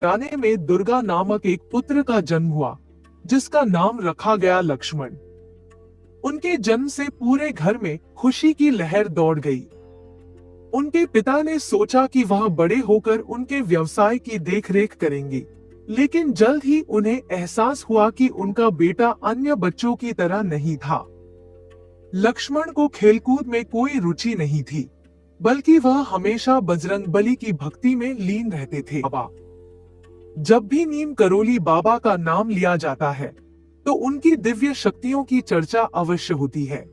घराने में दुर्गा नामक एक पुत्र का जन्म हुआ, जिसका नाम रखा गया लक्ष्मण। उनके जन्म से पूरे घर में खुशी की लहर दौड़ गई। उनके पिता ने सोचा कि वह बड़े होकर उनके व्यवसाय की देखरेख करेंगे, लेकिन जल्द ही उन्हें एहसास हुआ कि उनका बेटा अन्य बच्चों की तरह नहीं था। लक्ष्मण को खेलकूद में कोई रुचि नहीं थी, बल्कि वह हमेशा बजरंगबली की भक्ति में लीन रहते थे। बाबा, जब भी नीम करोली बाबा का नाम लिया जाता है, तो उनकी दिव्य शक्तियों की चर्चा अवश्य होती है।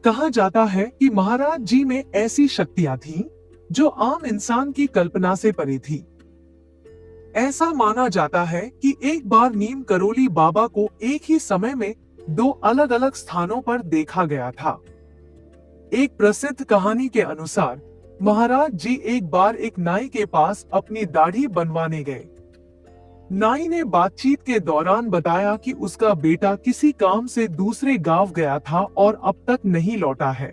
कहा जाता है कि महाराज जी में ऐसी शक्तियां थीं, जो आम इंसान की कल्पना से परे थी। ऐसा माना जाता है कि एक बार नीम करोली बाबा को एक ही समय में दो अलग अलग स्थानों पर देखा गया था। एक प्रसिद्ध कहानी के अनुसार महाराज जी एक बार एक नाई के पास अपनी दाढ़ी बनवाने गए। नाई ने बातचीत के दौरान बताया कि उसका बेटा किसी काम से दूसरे गांव गया था और अब तक नहीं लौटा है।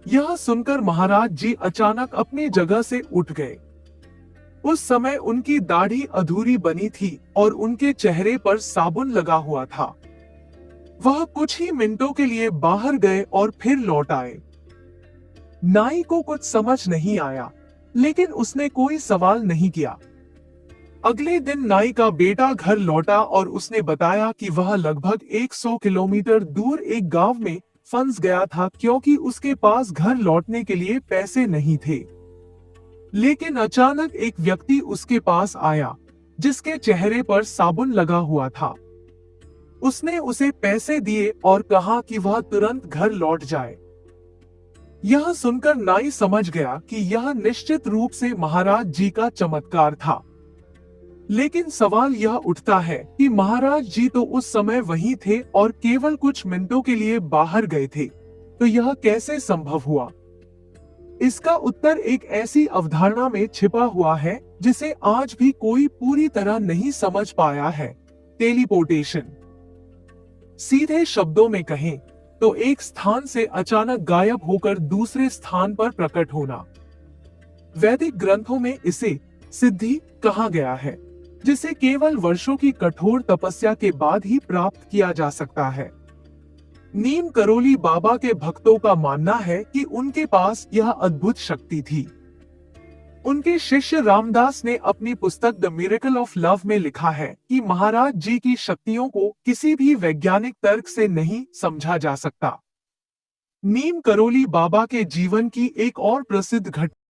यह सुनकर महाराज जी अचानक अपनी जगह से उठ गए। उस समय उनकी दाढ़ी अधूरी बनी थी और उनके चेहरे पर साबुन लगा हुआ था। वह कुछ ही मिनटों के लिए बाहर गए और फिर लौट आए। नाई को कुछ समझ नहीं आया, लेकिन उसने कोई सवाल नहीं किया। अगले दिन नाई का बेटा घर लौटा और उसने बताया कि वह लगभग 100 किलोमीटर दूर एक गांव में फंस गया था, क्योंकि उसके पास घर लौटने के लिए पैसे नहीं थे। लेकिन अचानक एक व्यक्ति उसके पास आया, जिसके चेहरे पर साबुन लगा हुआ था। उसने उसे पैसे दिए और कहा कि वह तुरंत घर लौट जाए। यह सुनकर नाई समझ गया कि यह निश्चित रूप से महाराज जी का चमत्कार था। लेकिन सवाल यह उठता है कि महाराज जी तो उस समय वहीं थे और केवल कुछ मिनटों के लिए बाहर गए थे, तो यह कैसे संभव हुआ? इसका उत्तर एक ऐसी अवधारणा में छिपा हुआ है जिसे आज भी कोई पूरी तरह नहीं समझ पाया है, टेलीपोर्टेशन। सीधे शब्दों में कहें तो एक स्थान से अचानक गायब होकर दूसरे स्थान पर प्रकट होना। वैदिक ग्रंथों में इसे सिद्धि कहा गया है, जिसे केवल वर्षों की कठोर तपस्या के बाद ही प्राप्त किया जा सकता है। नीम करोली बाबा के भक्तों का मानना है कि उनके पास यह अद्भुत शक्ति थी। उनके शिष्य रामदास ने अपनी पुस्तक द मिरेकल ऑफ लव में लिखा है कि महाराज जी की शक्तियों को किसी भी वैज्ञानिक तर्क से नहीं समझा जा सकता। नीम करोली बाबा के जीवन की एक और प्रसिद्ध घटना